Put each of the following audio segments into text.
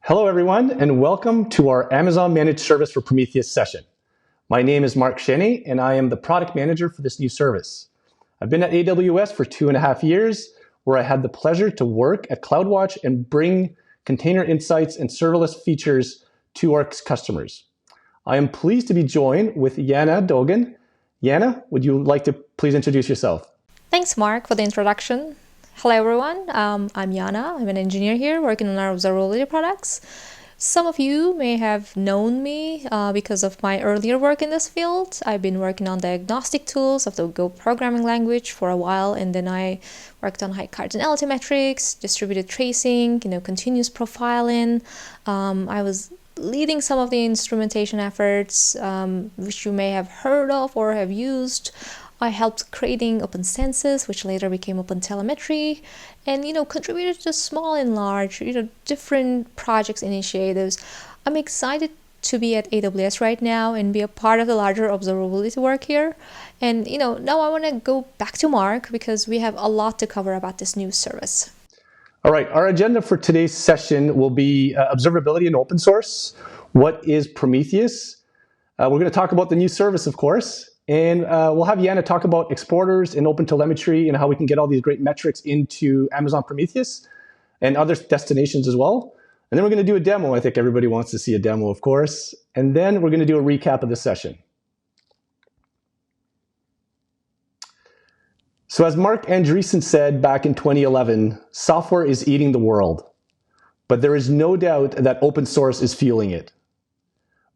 Hello, everyone, and welcome to our Amazon Managed Service for Prometheus session. My name is Mark Shenny, and I am the product manager for this new service. I've been at AWS for 2.5 years, where I had the pleasure to work at CloudWatch and bring container insights and serverless features to our customers. I am pleased to be joined with Jana Dogan. Jana, would you like to please introduce yourself? Thanks, Mark, for the introduction. Hello, everyone. I'm Jana. I'm an engineer here working on our observability products. Some of you may have known me because of my earlier work in this field. I've been working on diagnostic tools of the Go programming language for a while, and then I worked on high cardinality metrics, distributed tracing, continuous profiling. I was leading some of the instrumentation efforts, which you may have heard of or have used. I helped creating OpenCensus, which later became OpenTelemetry, and contributed to small and large, different projects, initiatives. I'm excited to be at AWS right now and be a part of the larger observability work here. And now I want to go back to Mark because we have a lot to cover about this new service. All right, our agenda for today's session will be observability and open source. What is Prometheus? We're going to talk about the new service, of course. And we'll have Jana talk about exporters and OpenTelemetry and how we can get all these great metrics into Amazon Prometheus and other destinations as well. And then we're going to do a demo. I think everybody wants to see a demo, of course. And then we're going to do a recap of the session. So as Mark Andreessen said back in 2011, software is eating the world. But there is no doubt that open source is fueling it.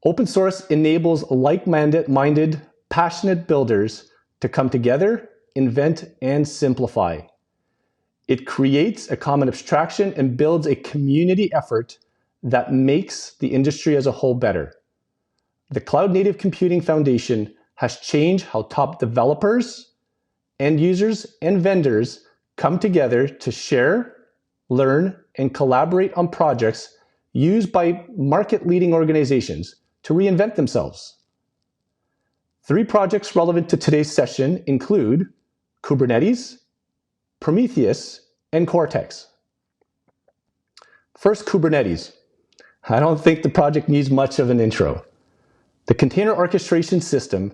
Open source enables like-minded, passionate builders to come together, invent, and simplify. It creates a common abstraction and builds a community effort that makes the industry as a whole better. The Cloud Native Computing Foundation has changed how top developers, end users, and vendors come together to share, learn, and collaborate on projects used by market-leading organizations to reinvent themselves. 3 projects relevant to today's session include Kubernetes, Prometheus, and Cortex. First, Kubernetes. I don't think the project needs much of an intro. The container orchestration system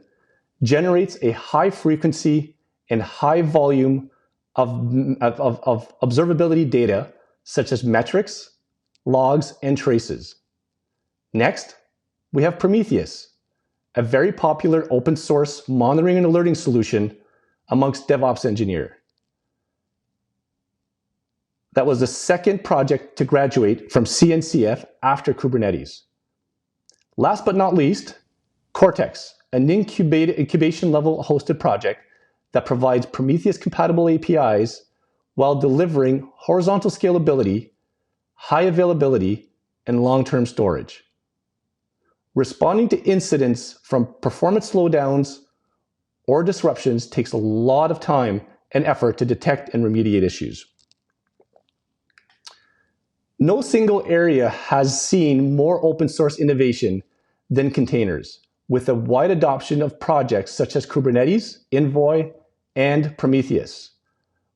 generates a high frequency and high volume of observability data, such as metrics, logs, and traces. Next, we have Prometheus, a very popular open source monitoring and alerting solution amongst DevOps engineers. That was the second project to graduate from CNCF after Kubernetes. Last but not least, Cortex, an incubation level hosted project that provides Prometheus compatible APIs while delivering horizontal scalability, high availability, and long-term storage. Responding to incidents from performance slowdowns or disruptions takes a lot of time and effort to detect and remediate issues. No single area has seen more open source innovation than containers, with a wide adoption of projects such as Kubernetes, Envoy, and Prometheus.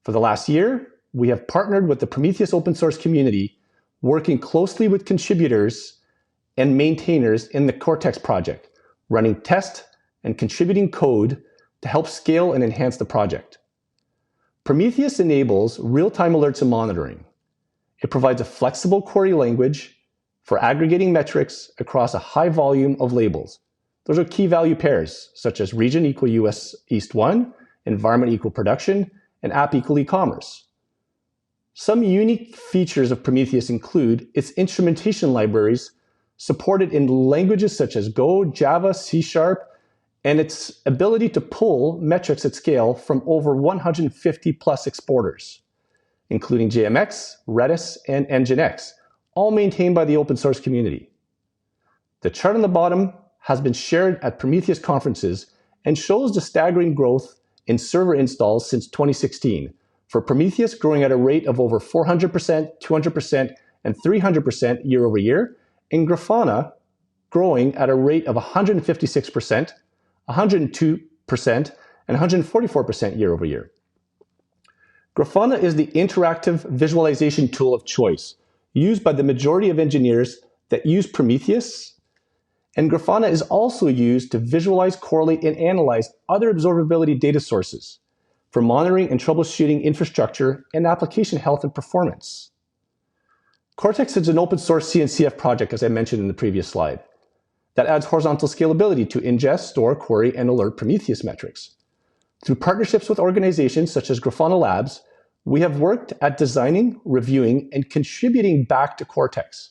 For the last year, we have partnered with the Prometheus open source community, working closely with contributors and maintainers in the Cortex project, running test and contributing code to help scale and enhance the project. Prometheus enables real-time alerts and monitoring. It provides a flexible query language for aggregating metrics across a high volume of labels. Those are key value pairs, such as region equal US East 1, environment equal production, and app equal e-commerce. Some unique features of Prometheus include its instrumentation libraries supported in languages such as Go, Java, C#, and its ability to pull metrics at scale from over 150 plus exporters, including JMX, Redis, and Nginx, all maintained by the open source community. The chart on the bottom has been shared at Prometheus conferences and shows the staggering growth in server installs since 2016, for Prometheus growing at a rate of over 400%, 200%, and 300% year over year, and Grafana growing at a rate of 156%, 102%, and 144% year over year. Grafana is the interactive visualization tool of choice, used by the majority of engineers that use Prometheus, and Grafana is also used to visualize, correlate, and analyze other observability data sources for monitoring and troubleshooting infrastructure and application health and performance. Cortex is an open source CNCF project, as I mentioned in the previous slide, that adds horizontal scalability to ingest, store, query, and alert Prometheus metrics. Through partnerships with organizations such as Grafana Labs, we have worked at designing, reviewing, and contributing back to Cortex.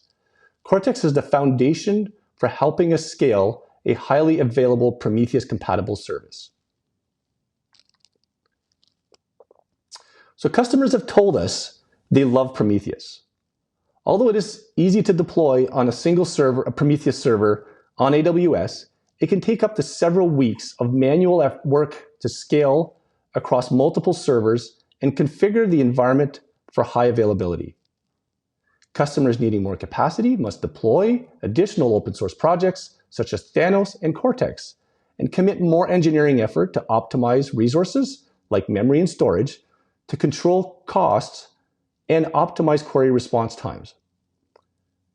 Cortex is the foundation for helping us scale a highly available Prometheus-compatible service. So customers have told us they love Prometheus. Although it is easy to deploy on a single server, a Prometheus server on AWS, it can take up to several weeks of manual work to scale across multiple servers and configure the environment for high availability. Customers needing more capacity must deploy additional open source projects such as Thanos and Cortex and commit more engineering effort to optimize resources like memory and storage to control costs and optimize query response times.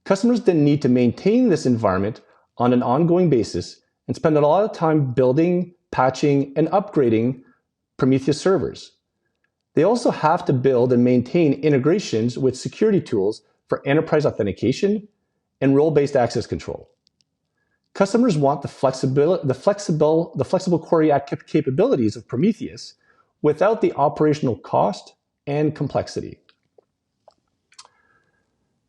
Customers then need to maintain this environment on an ongoing basis and spend a lot of time building, patching, and upgrading Prometheus servers. They also have to build and maintain integrations with security tools for enterprise authentication and role-based access control. Customers want the flexible query capabilities of Prometheus without the operational cost and complexity.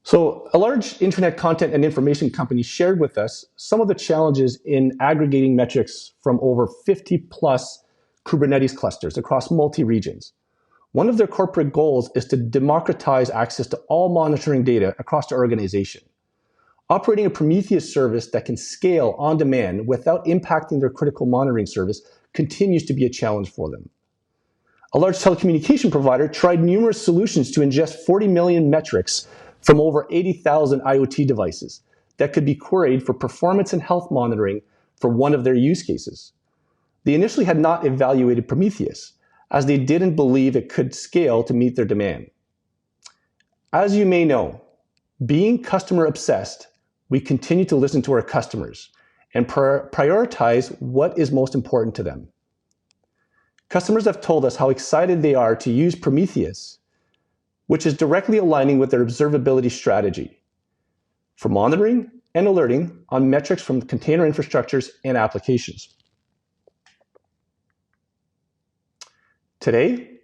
So a large internet content and information company shared with us some of the challenges in aggregating metrics from over 50 plus Kubernetes clusters across multi-regions. One of their corporate goals is to democratize access to all monitoring data across the organization. Operating a Prometheus service that can scale on demand without impacting their critical monitoring service continues to be a challenge for them. A large telecommunication provider tried numerous solutions to ingest 40 million metrics from over 80,000 IoT devices that could be queried for performance and health monitoring for one of their use cases. They initially had not evaluated Prometheus, as they didn't believe it could scale to meet their demand. As you may know, being customer obsessed, we continue to listen to our customers and prioritize what is most important to them. Customers have told us how excited they are to use Prometheus, which is directly aligning with their observability strategy for monitoring and alerting on metrics from container infrastructures and applications. Today,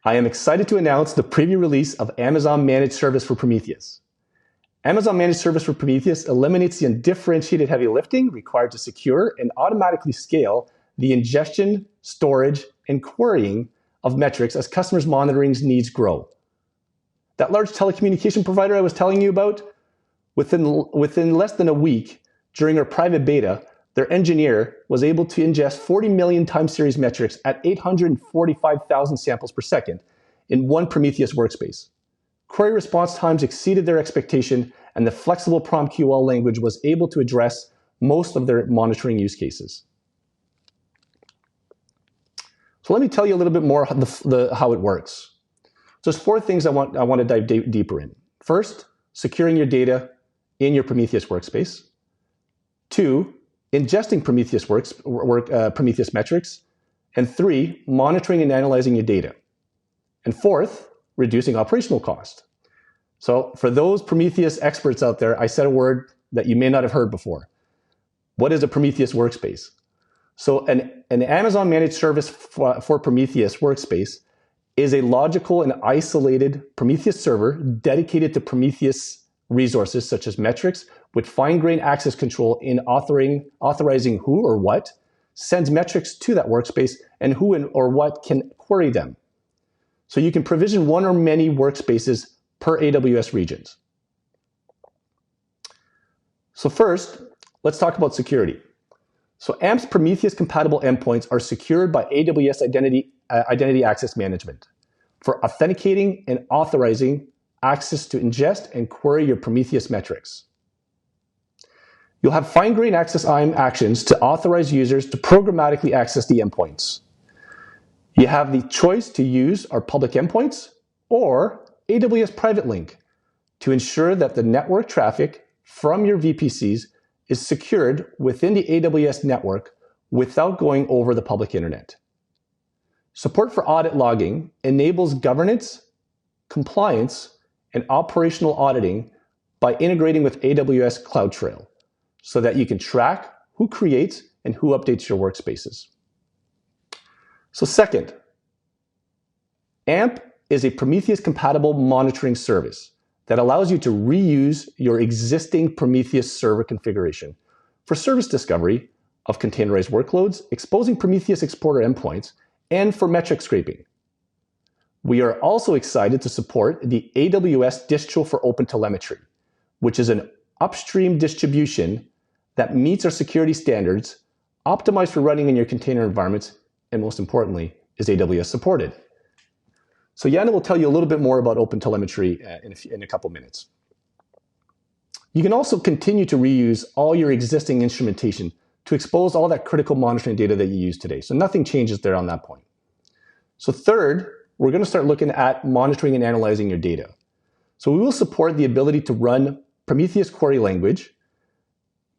I am excited to announce the preview release of Amazon Managed Service for Prometheus. Amazon Managed Service for Prometheus eliminates the undifferentiated heavy lifting required to secure and automatically scale the ingestion, storage, and querying of metrics as customers' monitoring needs grow. That large telecommunication provider I was telling you about, within less than a week during our private beta, their engineer was able to ingest 40 million time series metrics at 845,000 samples per second in one Prometheus workspace. Query response times exceeded their expectation, and the flexible PromQL language was able to address most of their monitoring use cases. So let me tell you a little bit more how it works. So there's four things I want to dive deeper in. First, securing your data in your Prometheus workspace. Two, ingesting Prometheus metrics. And three, monitoring and analyzing your data. And fourth, reducing operational cost. So for those Prometheus experts out there, I said a word that you may not have heard before. What is a Prometheus workspace? So an Amazon Managed Service for Prometheus workspace is a logical and isolated Prometheus server dedicated to Prometheus resources such as metrics with fine-grained access control in authorizing who or what sends metrics to that workspace and who or what can query them. So you can provision one or many workspaces per AWS regions. So first, let's talk about security. So AMP's Prometheus-compatible endpoints are secured by AWS Identity Access Management for authenticating and authorizing access to ingest and query your Prometheus metrics. You'll have fine-grained access actions to authorize users to programmatically access the endpoints. You have the choice to use our public endpoints or AWS Private Link to ensure that the network traffic from your VPCs is secured within the AWS network without going over the public internet. Support for audit logging enables governance, compliance, and operational auditing by integrating with AWS CloudTrail so that you can track who creates and who updates your workspaces. So second, AMP is a Prometheus-compatible monitoring service that allows you to reuse your existing Prometheus server configuration for service discovery of containerized workloads, exposing Prometheus exporter endpoints, and for metric scraping. We are also excited to support the AWS distro for OpenTelemetry, which is an upstream distribution that meets our security standards, optimized for running in your container environments, and most importantly, is AWS supported. So Jana will tell you a little bit more about OpenTelemetry in a couple minutes. You can also continue to reuse all your existing instrumentation to expose all that critical monitoring data that you use today. So nothing changes there on that point. So third, we're going to start looking at monitoring and analyzing your data. So we will support the ability to run Prometheus query language,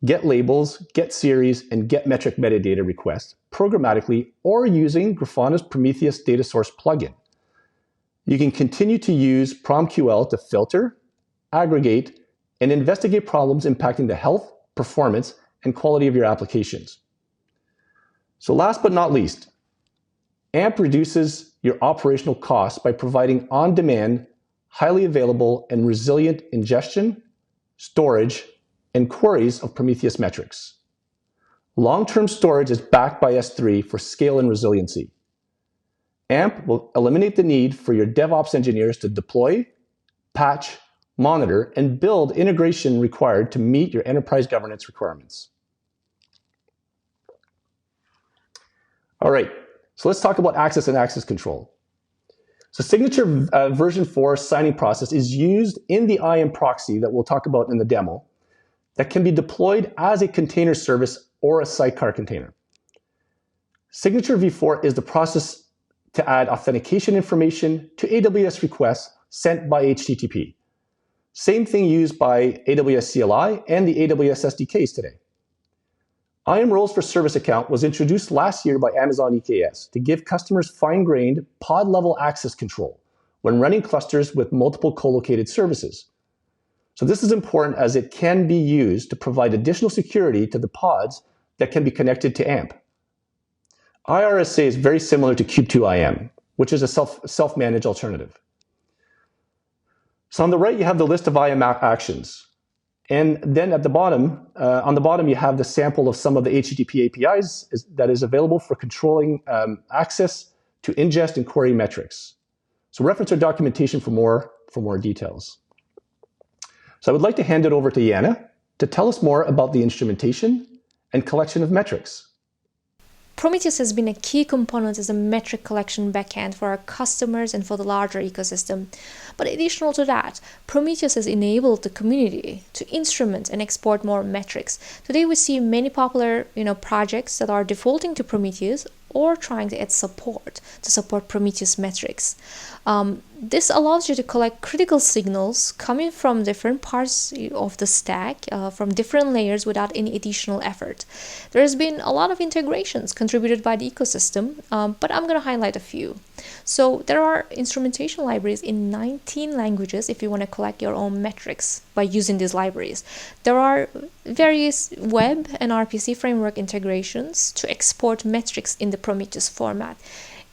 get labels, get series, and get metric metadata requests programmatically or using Grafana's Prometheus data source plugin. You can continue to use PromQL to filter, aggregate, and investigate problems impacting the health, performance, and quality of your applications. So last but not least, AMP reduces your operational costs by providing on-demand, highly available, and resilient ingestion, storage, and queries of Prometheus metrics. Long-term storage is backed by S3 for scale and resiliency. AMP will eliminate the need for your DevOps engineers to deploy, patch, monitor, and build integration required to meet your enterprise governance requirements. All right, so let's talk about access and access control. So Signature version 4 signing process is used in the IAM proxy that we'll talk about in the demo that can be deployed as a container service or a sidecar container. Signature v4 is the process to add authentication information to AWS requests sent by HTTP. Same thing used by AWS CLI and the AWS SDKs today. IAM roles for service account was introduced last year by Amazon EKS to give customers fine-grained pod-level access control when running clusters with multiple co-located services. So this is important as it can be used to provide additional security to the pods that can be connected to AMP. IRSA is very similar to Kube2 IAM, which is a self-managed alternative. So on the right, you have the list of IAM actions. And then at the bottom, on the bottom, you have the sample of some of the HTTP APIs that is available for controlling access to ingest and query metrics. So reference our documentation for more details. So I would like to hand it over to Jana to tell us more about the instrumentation and collection of metrics. Prometheus has been a key component as a metric collection backend for our customers and for the larger ecosystem. But additional to that, Prometheus has enabled the community to instrument and export more metrics. Today we see many popular projects that are defaulting to Prometheus or trying to add support to support Prometheus metrics. This allows you to collect critical signals coming from different parts of the stack, from different layers without any additional effort. There has been a lot of integrations contributed by the ecosystem, but I'm going to highlight a few. So there are instrumentation libraries in 19 languages if you want to collect your own metrics by using these libraries. There are various web and RPC framework integrations to export metrics in the Prometheus format.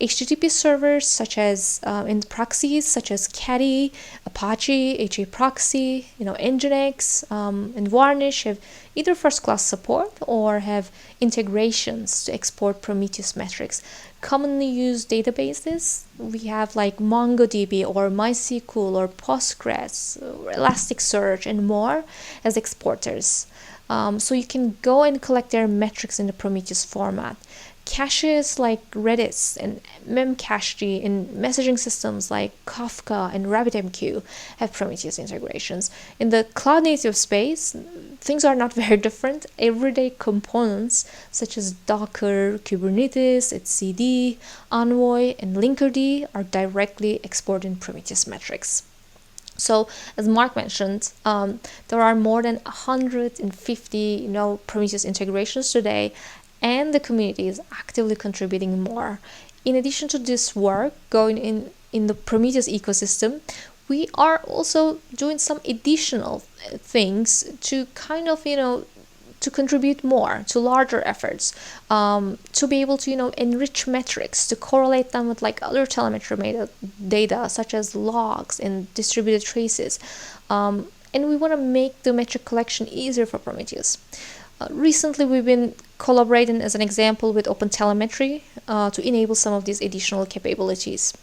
HTTP servers such as and proxies such as Caddy, Apache, HA Proxy, Nginx, and Varnish have either first-class support or have integrations to export Prometheus metrics. Commonly used databases we have like MongoDB or MySQL or Postgres, or Elasticsearch, and more as exporters. So you can go and collect their metrics in the Prometheus format. Caches like Redis and Memcached and messaging systems like Kafka and RabbitMQ have Prometheus integrations. In the cloud-native space, things are not very different. Everyday components such as Docker, Kubernetes, etcd, Envoy, and Linkerd are directly exporting Prometheus metrics. So, as Mark mentioned, there are more than 150, Prometheus integrations today, and the community is actively contributing more. In addition to this work going in the Prometheus ecosystem, we are also doing some additional things to kind of, to contribute more to larger efforts, to be able to enrich metrics, to correlate them with like other telemetry data such as logs and distributed traces, and we want to make the metric collection easier for Prometheus. Recently we've been collaborating, as an example, with OpenTelemetry to enable some of these additional capabilities.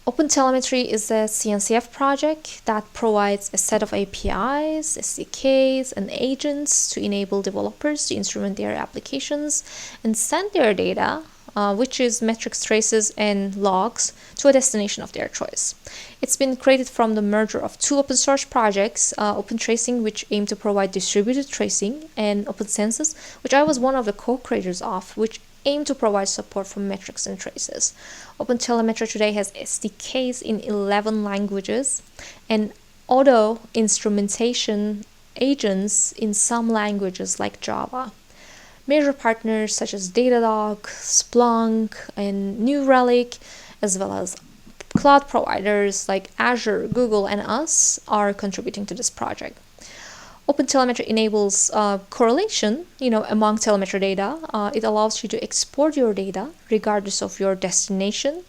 OpenTelemetry is a CNCF project that provides a set of APIs, SDKs, and agents to enable developers to instrument their applications and send their data, which is metrics, traces, and logs, to a destination of their choice. It's been created from the merger of two open source projects, OpenTracing, which aim to provide distributed tracing, and OpenCensus, which I was one of the co-creators of, which aim to provide support for metrics and traces. OpenTelemetry today has SDKs in 11 languages and auto instrumentation agents in some languages like Java. Major partners such as Datadog, Splunk, and New Relic, as well as cloud providers like Azure, Google, and us are contributing to this project. OpenTelemetry enables correlation, among telemetry data. It allows you to export your data regardless of your destination,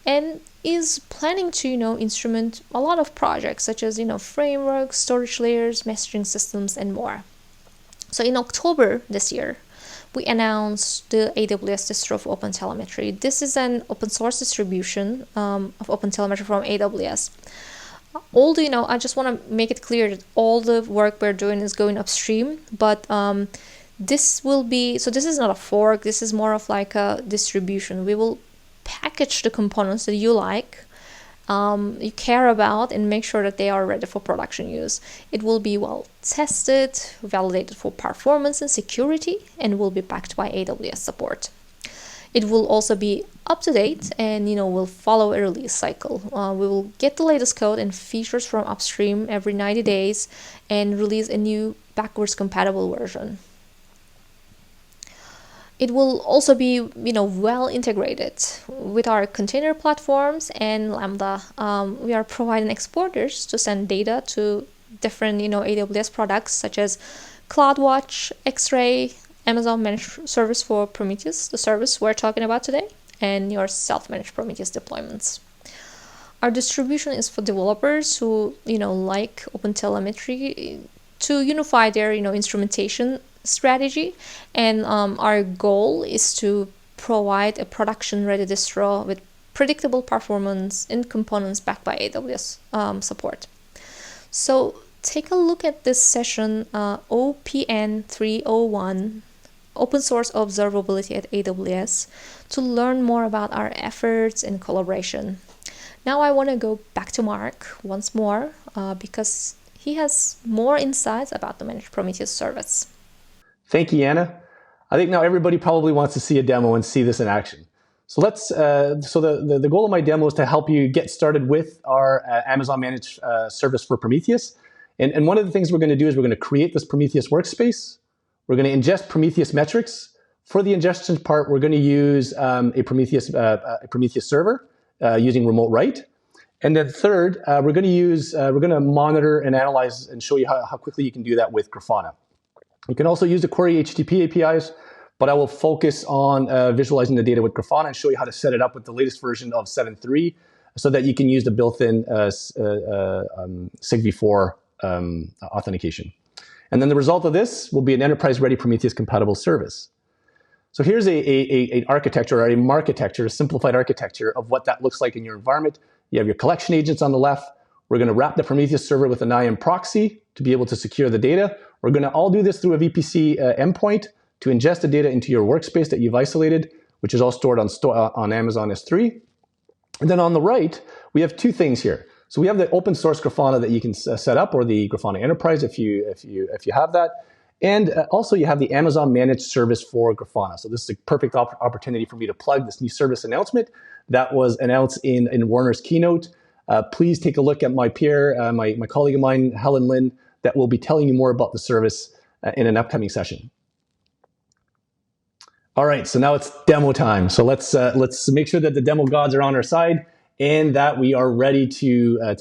and is planning to, instrument a lot of projects such as, frameworks, storage layers, messaging systems, and more. So in October this year, we announced the AWS distro of OpenTelemetry. This is an open source distribution of OpenTelemetry from AWS. I just want to make it clear that all the work we're doing is going upstream, but this is not a fork, this is more of like a distribution. We will package the components that you like, you care about, and make sure that they are ready for production use. It will be well tested, validated for performance and security, and will be backed by AWS support. It will also be up to date and will follow a release cycle. We will get the latest code and features from upstream every 90 days and release a new backwards compatible version. It will also be well integrated with our container platforms and Lambda. We are providing exporters to send data to different AWS products such as CloudWatch, X-Ray, Amazon Managed Service for Prometheus, the service we're talking about today, and your self-managed Prometheus deployments. Our distribution is for developers who like OpenTelemetry to unify their instrumentation strategy, and our goal is to provide a production-ready distro with predictable performance and components backed by AWS support. So take a look at this session, OPN 301. Open source observability at AWS, to learn more about our efforts and collaboration. Now I want to go back to Mark once more because he has more insights about the Managed Prometheus service. Thank you, Anna. I think now everybody probably wants to see a demo and see this in action. So the goal of my demo is to help you get started with our Amazon Managed Service for Prometheus. And one of the things we're going to do is we're going to create this Prometheus workspace. We're going to ingest Prometheus metrics. For the ingestion part, we're going to use a Prometheus server using remote write. And then third, we're going to monitor and analyze and show you how quickly you can do that with Grafana. You can also use the query HTTP APIs, but I will focus on visualizing the data with Grafana and show you how to set it up with the latest version of 7.3 so that you can use the built-in SigV4 authentication. And then the result of this will be an enterprise-ready Prometheus-compatible service. So here's an architecture, or a marketecture, a simplified architecture of what that looks like in your environment. You have your collection agents on the left. We're going to wrap the Prometheus server with an IAM proxy to be able to secure the data. We're going to all do this through a VPC endpoint to ingest the data into your workspace that you've isolated, which is all stored on Amazon S3. And then on the right, we have two things here. So we have the open source Grafana that you can set up, or the Grafana Enterprise if you have that. And also you have the Amazon Managed Service for Grafana. So this is a perfect opportunity for me to plug this new service announcement that was announced in Werner's keynote. please take a look at my peer, my colleague of mine, Helen Lin, that will be telling you more about the service in an upcoming session. All right, so now it's demo time. So let's make sure that the demo gods are on our side and that we are ready to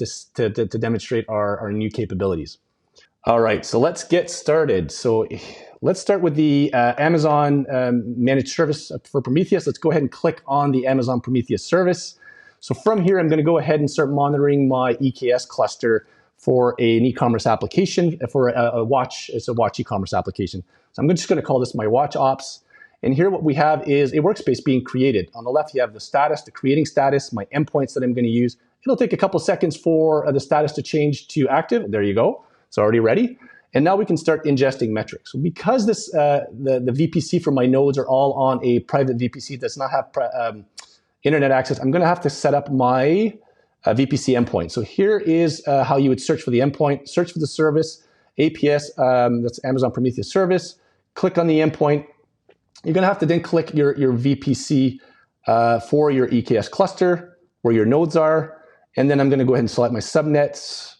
demonstrate our new capabilities. All right, so let's get started. So let's start with the Amazon managed service for Prometheus. Let's go ahead and click on the Amazon Prometheus service. So from here, I'm going to go ahead and start monitoring my EKS cluster for an e-commerce application, for a watch. It's a watch e-commerce application. So I'm just going to call this my watch ops. And here what we have is a workspace being created. On the left, you have the status, the creating status, my endpoints that I'm going to use. It'll take a couple seconds for the status to change to active. There you go. It's already ready. And now we can start ingesting metrics. So because this, the VPC for my nodes are all on a private VPC that does not have internet access, I'm going to have to set up my VPC endpoint. So here is how you would search for the endpoint. Search for the service, APS, that's Amazon Prometheus service. Click on the endpoint. You're going to have to then click your VPC for your EKS cluster, where your nodes are. And then I'm going to go ahead and select my subnets.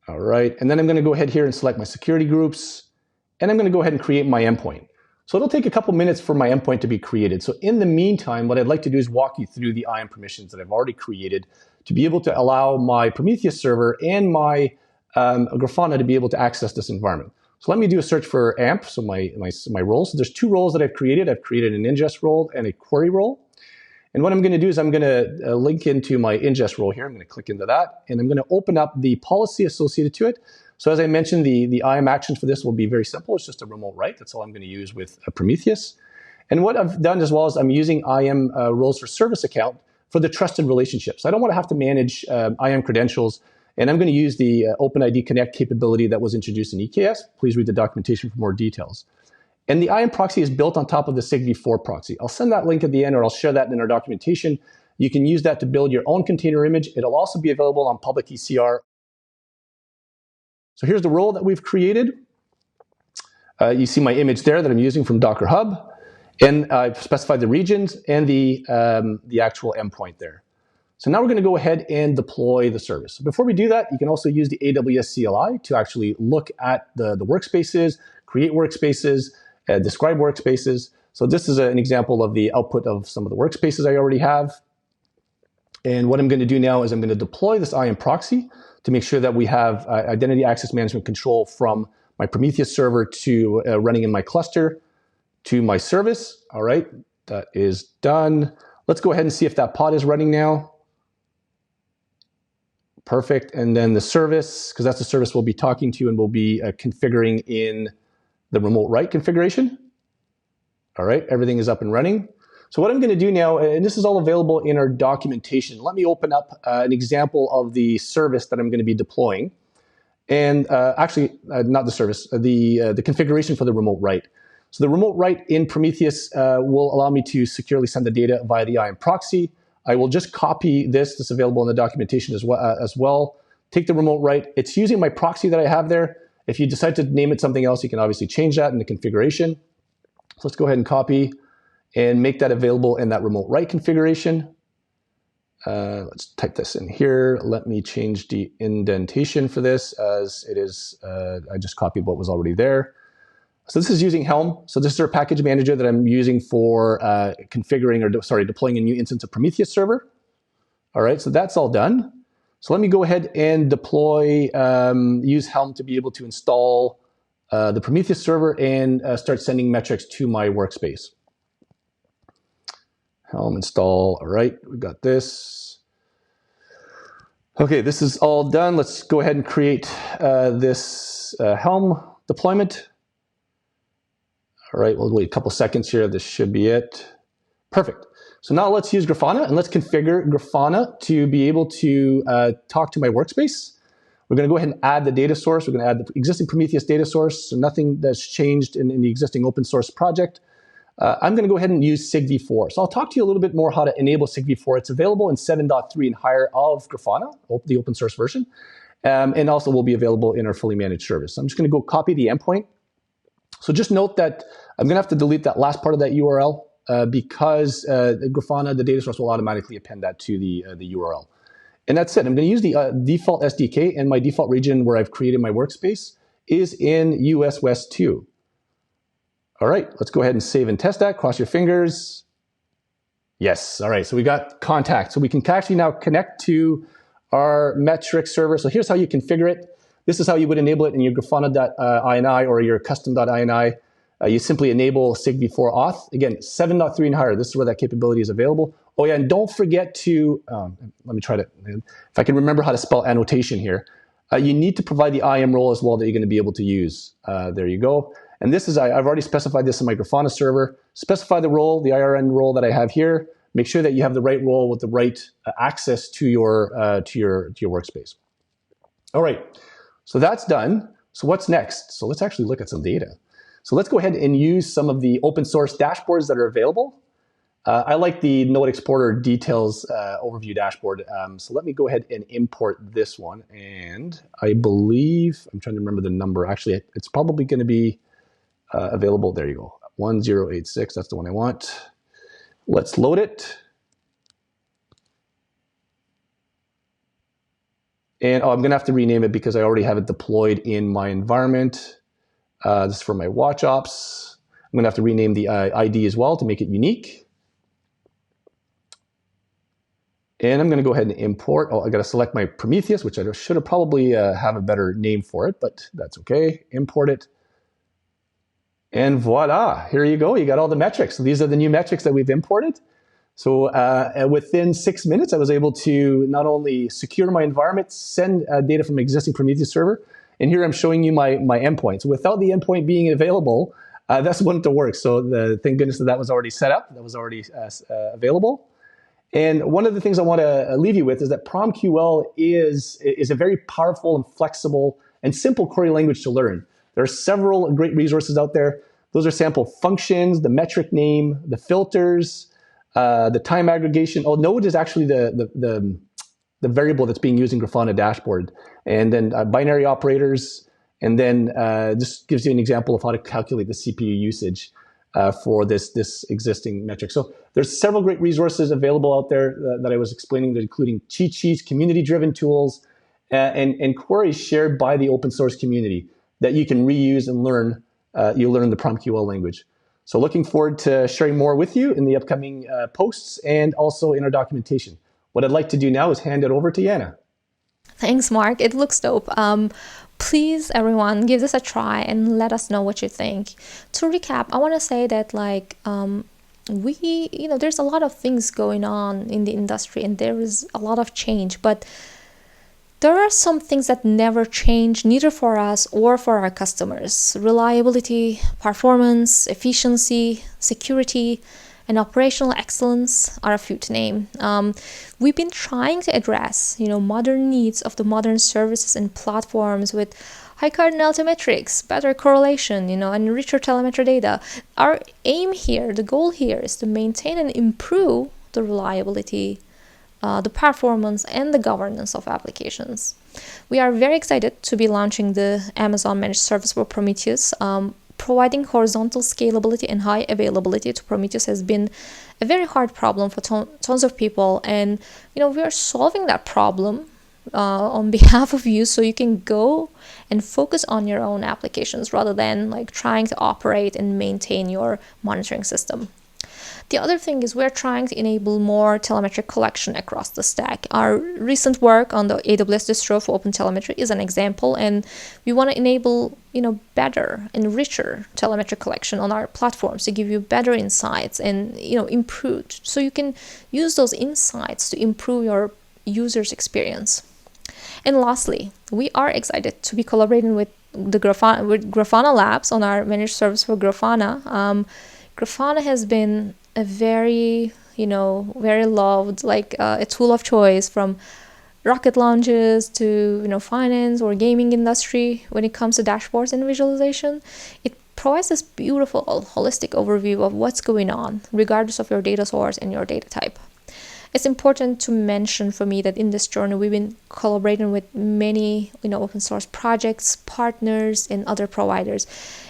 All right. And then I'm going to go ahead here and select my security groups. And I'm going to go ahead and create my endpoint. So it'll take a couple minutes for my endpoint to be created. So in the meantime, what I'd like to do is walk you through the IAM permissions that I've already created to be able to allow my Prometheus server and my Grafana to be able to access this environment. So let me do a search for AMP, so my roles. So there's two roles that I've created. I've created an ingest role and a query role. And what I'm going to do is I'm going to link into my ingest role here. I'm going to click into that, and I'm going to open up the policy associated to it. So as I mentioned, the IAM actions for this will be very simple. It's just a remote write. That's all I'm going to use with Prometheus. And what I've done as well is I'm using IAM roles for service account for the trusted relationships. I don't want to have to manage IAM credentials. And I'm going to use the OpenID Connect capability that was introduced in EKS. Please read the documentation for more details. And the IAM proxy is built on top of the SigV4 proxy. I'll send that link at the end, or I'll share that in our documentation. You can use that to build your own container image. It'll also be available on public ECR. So here's the role that we've created. You see my image there that I'm using from Docker Hub. And I've specified the regions and the actual endpoint there. So now we're going to go ahead and deploy the service. So before we do that, you can also use the AWS CLI to actually look at the workspaces, create workspaces, describe workspaces. So this is an example of the output of some of the workspaces I already have. And what I'm going to do now is I'm going to deploy this IAM proxy to make sure that we have identity access management control from my Prometheus server to running in my cluster to my service. All right, that is done. Let's go ahead and see if that pod is running now. Perfect. And then the service, because that's the service we'll be talking to and we'll be configuring in the remote write configuration. All right, everything is up and running. So what I'm going to do now, and this is all available in our documentation, let me open up an example of the service that I'm going to be deploying. And not the service, the configuration for the remote write. So the remote write in Prometheus will allow me to securely send the data via the IAM proxy. I will just copy this. This is available in the documentation as well. Take the remote write. It's using my proxy that I have there. If you decide to name it something else, you can obviously change that in the configuration. So let's go ahead and copy and make that available in that remote write configuration. Let's type this in here. Let me change the indentation for this as it is. I just copied what was already there. So this is using Helm. So this is our package manager that I'm using for deploying a new instance of Prometheus server. All right, so that's all done. So let me go ahead and deploy, use Helm to be able to install the Prometheus server and start sending metrics to my workspace. Helm install, all right, we got this. Okay, this is all done. Let's go ahead and create this Helm deployment. All right, we'll wait a couple seconds here. This should be it. Perfect. So now let's use Grafana and let's configure Grafana to be able to talk to my workspace. We're going to go ahead and add the data source. We're going to add the existing Prometheus data source, so nothing that's changed in the existing open source project. I'm going to go ahead and use SigV4. So I'll talk to you a little bit more how to enable SigV4. It's available in 7.3 and higher of Grafana, the open source version, and also will be available in our fully managed service. So I'm just going to go copy the endpoint. So just note that I'm going to have to delete that last part of that URL because Grafana, the data source, will automatically append that to the URL. And that's it. I'm going to use the default SDK, and my default region where I've created my workspace is in US West 2. All right, let's go ahead and save and test that. Cross your fingers. Yes, all right, so we got contact. So we can actually now connect to our metric server. So here's how you configure it. This is how you would enable it in your Grafana.ini or your custom.ini. You simply enable SIG-v4 auth. Again, 7.3 and higher. This is where that capability is available. Oh yeah, and don't forget to, let me try to, if I can remember how to spell annotation here. You need to provide the IAM role as well that you're going to be able to use. There you go. And this is, I've already specified this in my Grafana server. Specify the role, the IRN role that I have here. Make sure that you have the right role with the right access to your workspace. All right, so that's done. So what's next? So let's actually look at some data. So let's go ahead and use some of the open source dashboards that are available. I like the Node Exporter details overview dashboard. So let me go ahead and import this one. And I believe, I'm trying to remember the number. Actually, it's probably going to be available. There you go. 1086, that's the one I want. Let's load it. And I'm going to have to rename it because I already have it deployed in my environment. This is for my watch ops. I'm going to have to rename the ID as well to make it unique. And I'm going to go ahead and import. Oh, I got to select my Prometheus, which I should have probably have a better name for it, but that's okay. Import it. And voila, here you go. You got all the metrics. So these are the new metrics that we've imported. So within 6 minutes, I was able to not only secure my environment, send data from existing Prometheus server, and here I'm showing you my endpoint. So without the endpoint being available, this wouldn't have worked. So thank goodness that was already set up, that was already available. And one of the things I want to leave you with is that PromQL is a very powerful and flexible and simple query language to learn. There are several great resources out there. Those are sample functions, the metric name, the filters, the time aggregation. Oh, Node is actually the variable that's being used in Grafana dashboard. And then binary operators. And then this gives you an example of how to calculate the CPU usage for this existing metric. So there's several great resources available out there that I was explaining, including cheat sheets, community-driven tools, and queries shared by the open source community that you can reuse and learn. You'll learn the PromQL language. So looking forward to sharing more with you in the upcoming posts and also in our documentation. What I'd like to do now is hand it over to Yana. Thanks, Mark. It looks dope. Please, everyone, give this a try and let us know what you think. To recap, I want to say that there's a lot of things going on in the industry and there is a lot of change, but there are some things that never change, neither for us or for our customers. Reliability, performance, efficiency, security, and operational excellence are a few to name. We've been trying to address, modern needs of the modern services and platforms with high cardinality metrics, better correlation, and richer telemetry data. Our aim here, the goal here, is to maintain and improve the reliability, the performance, and the governance of applications. We are very excited to be launching the Amazon Managed Service for Prometheus. Providing horizontal scalability and high availability to Prometheus has been a very hard problem for tons of people, and we are solving that problem on behalf of you, so you can go and focus on your own applications rather than trying to operate and maintain your monitoring system. The other thing is we're trying to enable more telemetric collection across the stack. Our recent work on the AWS distro for OpenTelemetry is an example, and we want to enable better and richer telemetric collection on our platforms to give you better insights and improved, so you can use those insights to improve your users' experience. And lastly, we are excited to be collaborating with Grafana Labs on our managed service for Grafana. Grafana has been a very loved, a tool of choice from rocket launches to finance or gaming industry when it comes to dashboards and visualization. It provides this beautiful holistic overview of what's going on regardless of your data source and your data type. It's important to mention for me that in this journey, we've been collaborating with many, open source projects, partners, and other providers.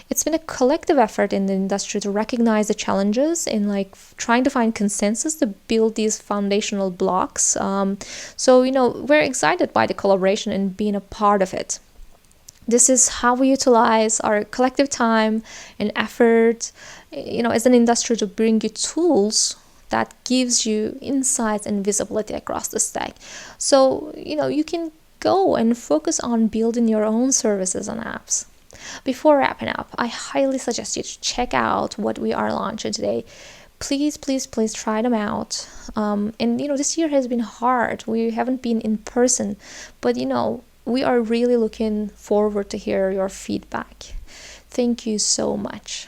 It's been a collective effort in the industry to recognize the challenges and trying to find consensus to build these foundational blocks. So we're excited by the collaboration and being a part of it. This is how we utilize our collective time and effort, as an industry to bring you tools that gives you insights and visibility across the stack. So, you can go and focus on building your own services and apps. Before wrapping up, I highly suggest you to check out what we are launching today. Please try them out. And this year has been hard. We haven't been in person, but we are really looking forward to hear your feedback. Thank you so much.